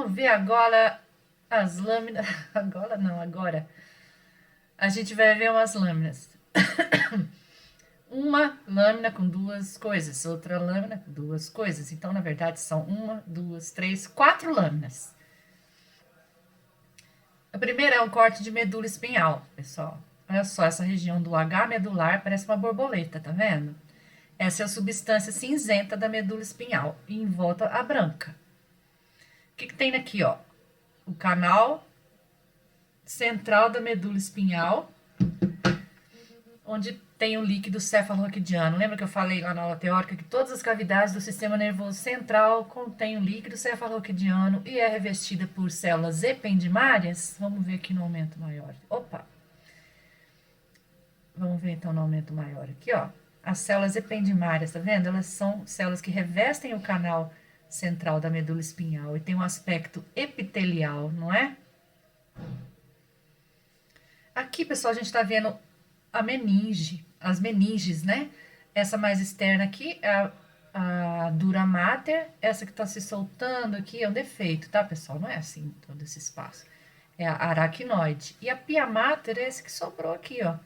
Vamos ver agora as lâminas. Agora não, agora. A gente vai ver umas lâminas. Uma lâmina com duas coisas, outra lâmina com duas coisas. Então, na verdade, são uma, duas, três, quatro lâminas. A primeira é um corte de medula espinhal, pessoal. Olha só, essa região do H medular parece uma borboleta, tá vendo? Essa é a substância cinzenta da medula espinhal e em volta a branca. O que tem aqui, ó? O canal central da medula espinhal, onde tem o líquido cefalorraquidiano. Lembra que eu falei lá na aula teórica que todas as cavidades do sistema nervoso central contêm o líquido cefalorraquidiano e é revestida por células ependimárias? Vamos ver aqui no aumento maior. Opa! Vamos ver então no aumento maior aqui, ó. As células ependimárias, tá vendo? Elas são células que revestem o canal central da medula espinhal e tem um aspecto epitelial, não é? Aqui, pessoal, a gente tá vendo a meninge, as meninges, né? Essa mais externa aqui é a dura mater, essa que tá se soltando aqui é um defeito, tá, pessoal? Não é assim todo esse espaço. É a aracnoide. E a pia mater é esse que sobrou aqui, ó.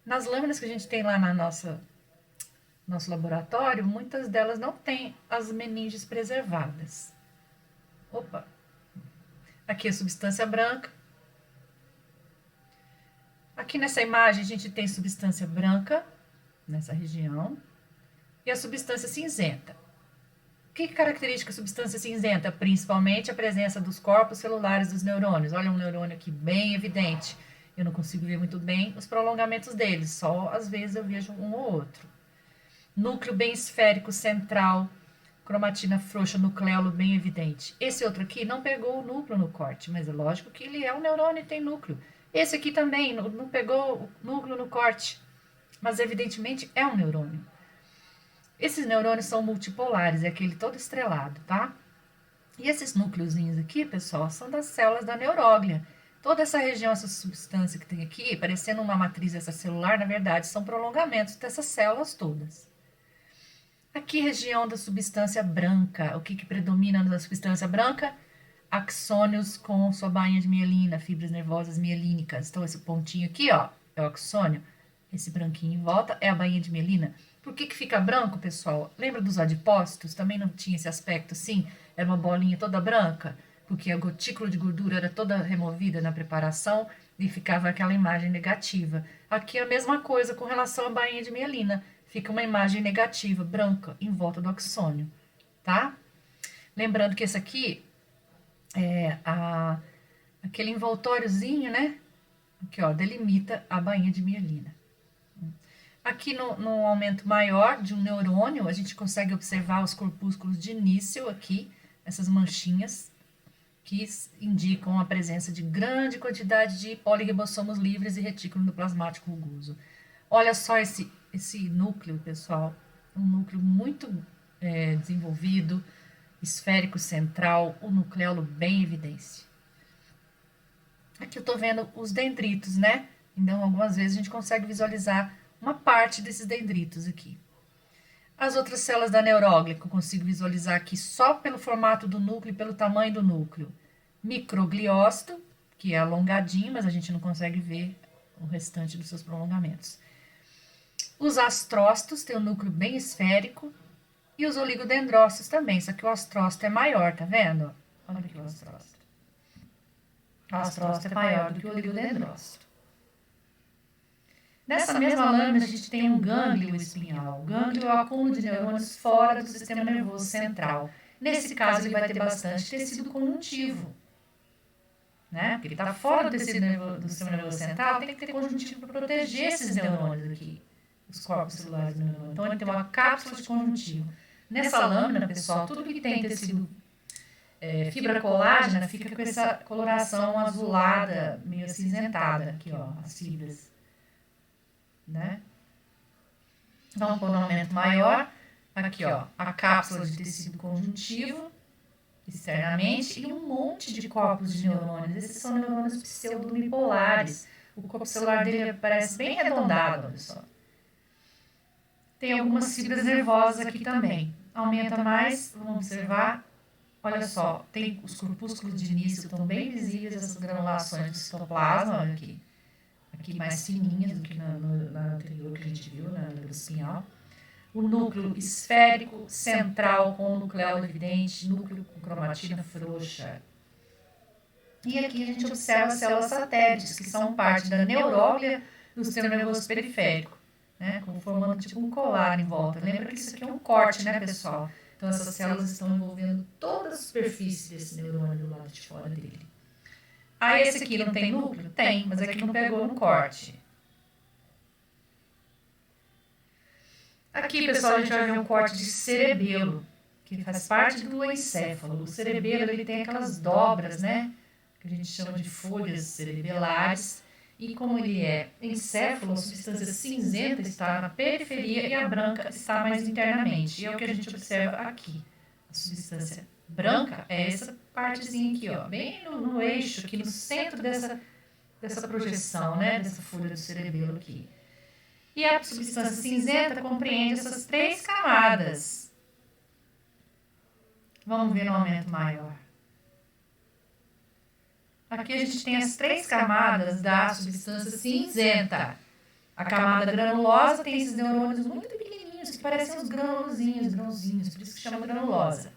Nas lâminas que a gente tem lá na nosso laboratório, muitas delas não têm as meninges preservadas. Opa! Aqui a substância branca. Aqui nessa imagem a gente tem substância branca, nessa região, e a substância cinzenta. O que caracteriza a substância cinzenta? Principalmente a presença dos corpos celulares dos neurônios. Olha um neurônio aqui bem evidente. Eu não consigo ver muito bem os prolongamentos deles, só às vezes eu vejo um ou outro. Núcleo bem esférico central, cromatina frouxa, nucleolo bem evidente. Esse outro aqui não pegou o núcleo no corte, mas é lógico que ele é um neurônio e tem núcleo. Esse aqui também não pegou o núcleo no corte, mas evidentemente é um neurônio. Esses neurônios são multipolares, é aquele todo estrelado, tá? E esses núcleozinhos aqui, pessoal, são das células da neuróglia. Toda essa região, essa substância que tem aqui, parecendo uma matriz extracelular, na verdade, são prolongamentos dessas células todas. Aqui, região da substância branca. O que predomina na substância branca? Axônios com sua bainha de mielina, fibras nervosas mielínicas. Então, esse pontinho aqui, ó, é o axônio. Esse branquinho em volta é a bainha de mielina. Por que fica branco, pessoal? Lembra dos adipócitos? Também não tinha esse aspecto assim? Era uma bolinha toda branca? Porque a gotícula de gordura era toda removida na preparação e ficava aquela imagem negativa. Aqui é a mesma coisa com relação à bainha de mielina. Fica uma imagem negativa, branca, em volta do axônio, tá? Lembrando que esse aqui é aquele envoltóriozinho, né? Aqui, ó, delimita a bainha de mielina. Aqui no aumento maior de um neurônio, a gente consegue observar os corpúsculos de início aqui, essas manchinhas, que indicam a presença de grande quantidade de poliribossomos livres e retículo endoplasmático rugoso. Olha só esse núcleo, pessoal, um núcleo muito desenvolvido, esférico central, o nucleolo bem em evidência. Aqui eu tô vendo os dendritos, né? Então, algumas vezes a gente consegue visualizar uma parte desses dendritos aqui. As outras células da neuróglia que eu consigo visualizar aqui só pelo formato do núcleo e pelo tamanho do núcleo. Microgliócito, que é alongadinho, mas a gente não consegue ver o restante dos seus prolongamentos. Os astrócitos têm um núcleo bem esférico e os oligodendrócitos também, só que o astrócito é maior, tá vendo? Olha aqui o astrócito. O astrócito é maior do que o oligodendrócito. Nessa mesma lâmina, a gente tem um gânglio espinhal. O gânglio é o acúmulo de neurônios fora do sistema nervoso central. Nesse caso, ele vai ter bastante tecido conjuntivo, né? Porque ele está fora do sistema nervoso central, tem que ter conjuntivo para proteger esses neurônios aqui, os corpos celulares do neurônio. Então, ele tem uma cápsula de conjuntivo. Nessa lâmina, pessoal, tudo que tem tecido fibra colágena fica com essa coloração azulada, meio acinzentada aqui, ó, as fibras. Né? Vamos pôr um aumento maior. Aqui, ó, a cápsula de tecido conjuntivo, externamente, e um monte de corpos de neurônios. Esses são neurônios pseudobipolares. O corpo celular dele parece bem arredondado, olha só. Tem algumas fibras nervosas aqui também. Aumenta mais, vamos observar. Olha só, tem os corpúsculos de início estão bem visíveis, essas granulações do citoplasma, olha aqui mais fininhas do que na anterior que a gente viu, na medula espinhal. O núcleo esférico central com nucleolo evidente, núcleo com cromatina frouxa. E aqui a gente observa as células satélites, que são parte da neuróglia do sistema nervoso periférico, né, formando tipo um colar em volta. Lembra que isso aqui é um corte, né, pessoal? Então, essas células estão envolvendo toda a superfície desse neurônio do lado de fora dele. Ah, esse aqui não tem núcleo? Tem, mas aqui não pegou no corte. Aqui, pessoal, a gente vai ver um corte de cerebelo, que faz parte do encéfalo. O cerebelo, ele tem aquelas dobras, né? Que a gente chama de folhas cerebelares. E como ele é encéfalo, a substância cinzenta está na periferia e a branca está mais internamente. E é o que a gente observa aqui. A substância branca é essa partezinha aqui, ó, bem no eixo, aqui no centro dessa projeção, né, dessa folha do cerebelo aqui. E a substância cinzenta compreende essas 3 camadas. Vamos ver no aumento maior. Aqui a gente tem as 3 camadas da substância cinzenta. A camada granulosa tem esses neurônios muito pequenininhos, que parecem uns grãozinhos, por isso que chama granulosa.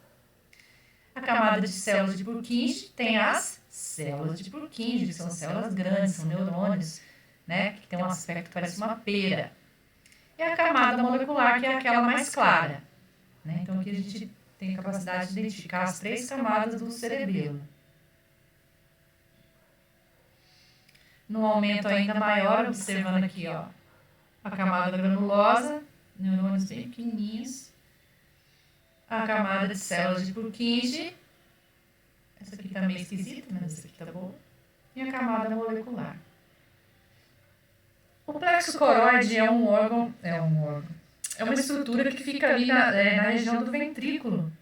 A camada de células de Purkinje tem as células de Purkinje, que são células grandes, são neurônios, né, que tem um aspecto que parece uma pera. E a camada molecular, que é aquela mais clara, né? Então aqui a gente tem a capacidade de identificar as 3 camadas do cerebelo. No aumento ainda maior, observando aqui, ó, a camada granulosa, neurônios bem pequenininhos, a camada de células de Purkinje, essa aqui tá meio esquisita, mas essa aqui tá boa, e a camada molecular. O plexo coroide é uma estrutura que fica ali na região do ventrículo,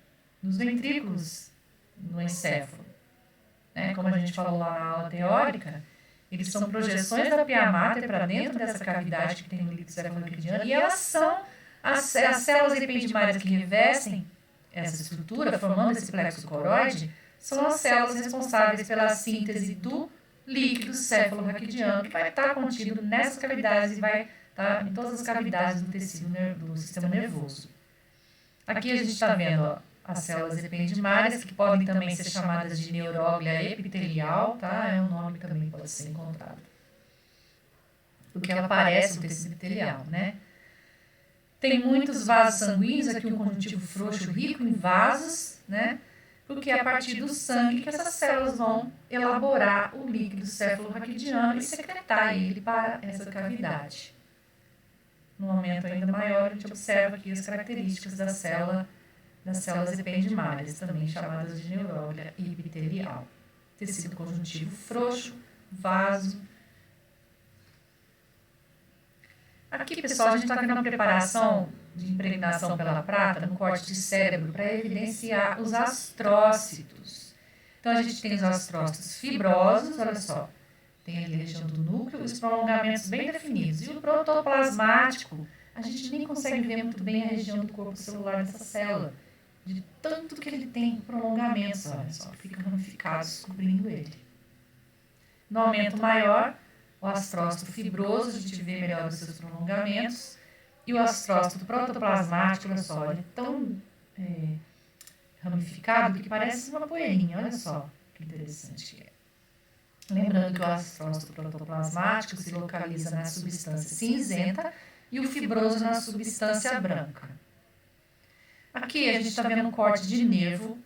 dos ventrículos no encéfalo. Né? Como a gente falou lá na aula teórica, eles são projeções da pia mater para dentro dessa cavidade que tem no líquido cefalorraquidiano, e elas são as células ependimárias que revestem essa estrutura, formando esse plexo coroide, são as células responsáveis pela síntese do líquido cefalorraquidiano, que vai estar contido nessas cavidades e vai estar em todas as cavidades do tecido do sistema nervoso. Aqui a gente está vendo, ó, as células ependimárias, que podem também ser chamadas de neuróglia epitelial, tá? É um nome que também pode ser encontrado. Porque ela parece um tecido epitelial, né? Tem muitos vasos sanguíneos, aqui um conjuntivo frouxo rico em vasos, né? Porque é a partir do sangue que essas células vão elaborar o líquido cefalorraquidiano e secretar ele para essa cavidade. No aumento ainda maior, a gente observa aqui as características das células ependimárias, também chamadas de neuróglia epitelial. Tecido conjuntivo frouxo, vaso. Aqui, pessoal, a gente está aqui numa preparação de impregnação pela prata, no corte de cérebro, para evidenciar os astrócitos. Então, a gente tem os astrócitos fibrosos, olha só, tem ali a região do núcleo, os prolongamentos bem definidos. E o protoplasmático, a gente nem consegue ver muito bem a região do corpo celular dessa célula, de tanto que ele tem prolongamentos, olha só, ficam ramificados cobrindo ele. No aumento maior, o astrócito fibroso, a gente vê melhor os seus prolongamentos, e o astrócito protoplasmático, olha só, ele é tão ramificado que parece uma poeirinha, olha só que interessante que é. Lembrando que o astrócito protoplasmático se localiza na substância cinzenta e o fibroso na substância branca. Aqui a gente está vendo um corte de nervo,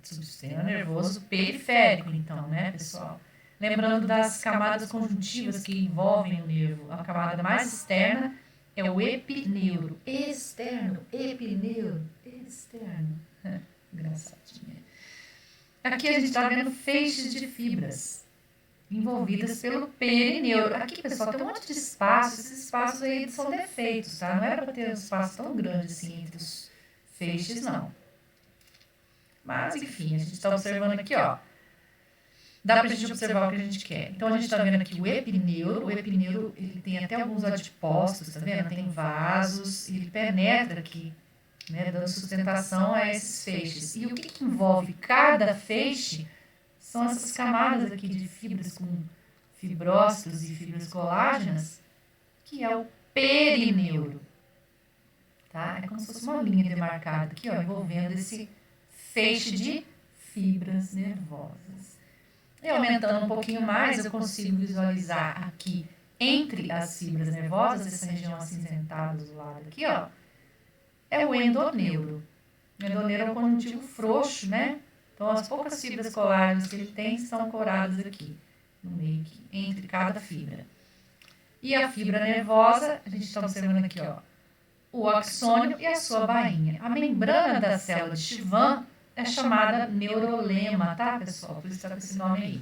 sistema nervoso periférico, então, né, pessoal? Lembrando das camadas conjuntivas que envolvem o nervo, a camada mais externa é o epineuro. Externo, epineuro, externo. Engraçadinha. Aqui a gente está vendo feixes de fibras envolvidas pelo perineuro. Aqui, pessoal, tem um monte de espaço. Esses espaços aí são defeitos, tá? Não era para ter um espaço tão grande assim entre os feixes, não. Mas, enfim, a gente está observando aqui, ó. Dá para a gente observar o que a gente quer. Então, a gente está vendo aqui o epineuro. O epineuro, ele tem até alguns adipócitos, tá vendo? Tem vasos, ele penetra aqui né, dando sustentação a esses feixes. E o que envolve cada feixe são essas camadas aqui de fibras com fibrócitos e fibras colágenas, que é o perineuro. Tá? É como se fosse uma linha demarcada aqui, ó, envolvendo esse feixe de fibras nervosas. E aumentando um pouquinho mais, eu consigo visualizar aqui, entre as fibras nervosas, essa região acinzentada do lado aqui, ó, é o endoneuro. O endoneuro é um conjuntivo frouxo, né? Então, as poucas fibras colágenas que ele tem estão coradas aqui, no meio, aqui, entre cada fibra. E a fibra nervosa, a gente está observando aqui, ó, o axônio e a sua bainha. A membrana da célula de Schwann é chamada neurolema, tá, pessoal? Por isso está com esse nome aí.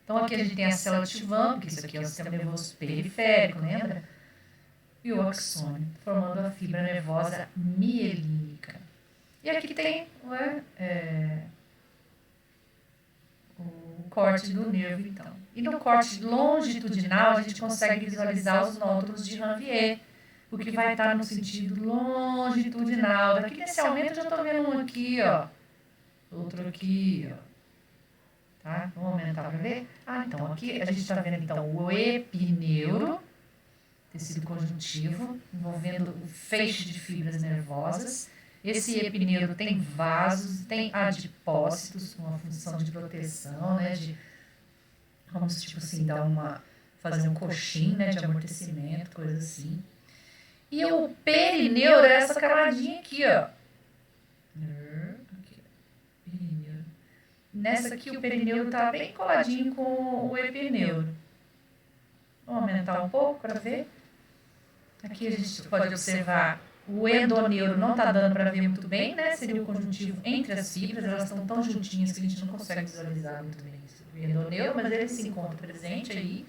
Então, aqui a gente tem a célula de Schwann, porque isso aqui é o sistema nervoso periférico, lembra? E o axônio, formando a fibra nervosa mielínica. E aqui tem o corte do nervo, então. E no corte longitudinal, a gente consegue visualizar os nódulos de Ranvier, o que vai estar no sentido longitudinal. Daqui nesse aumento, eu já estou vendo um aqui, ó. Outro aqui, ó. Tá? Vamos aumentar para ver? Então, aqui a gente está vendo, então, o epineuro, tecido conjuntivo, envolvendo o feixe de fibras nervosas. Esse epineuro tem vasos, tem adipócitos, com uma função de proteção, né? Vamos, tipo assim, fazer um coxim, né? De amortecimento, coisa assim. E o perineuro é essa camadinha aqui, ó. Perineuro. Nessa aqui o perineuro tá bem coladinho com o epineuro. Vamos aumentar um pouco para ver. Aqui a gente pode observar o endoneuro não está dando para ver muito bem, né? Seria o conjuntivo entre as fibras, elas estão tão juntinhas que a gente não consegue visualizar muito bem o endoneuro, mas ele se encontra presente aí.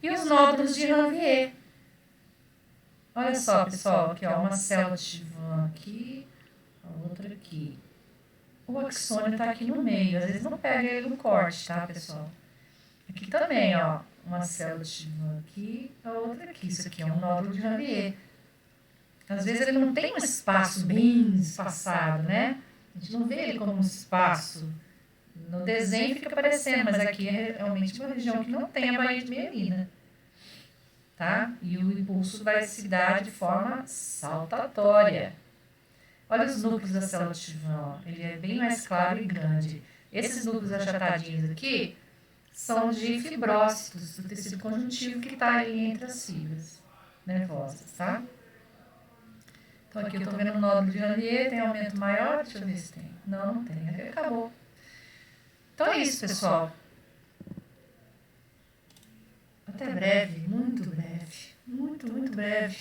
E os nódulos de Ranvier. Olha só, pessoal, aqui ó, uma célula de Schwann aqui, a outra aqui. O axônio está aqui no meio, às vezes não pega ele no corte, tá, pessoal? Aqui também, ó, uma célula de Schwann aqui, a outra aqui. Isso aqui é um nódulo de Ranvier. Às vezes ele não tem um espaço bem espaçado, né? A gente não vê ele como um espaço. No desenho fica aparecendo, mas aqui é realmente uma região que não tem a baía de mielina. Tá? E o impulso vai se dar de forma saltatória. Olha os núcleos da célula de Schwann, ele é bem mais claro e grande. Esses núcleos achatadinhos aqui são de fibrócitos, do tecido conjuntivo que está ali entre as fibras nervosas, tá? Então aqui eu estou vendo o nódulo de Ranvier, tem aumento maior, deixa eu ver se tem. Não, não tem, acabou. Então é isso, pessoal. Até breve, muito breve, muito breve.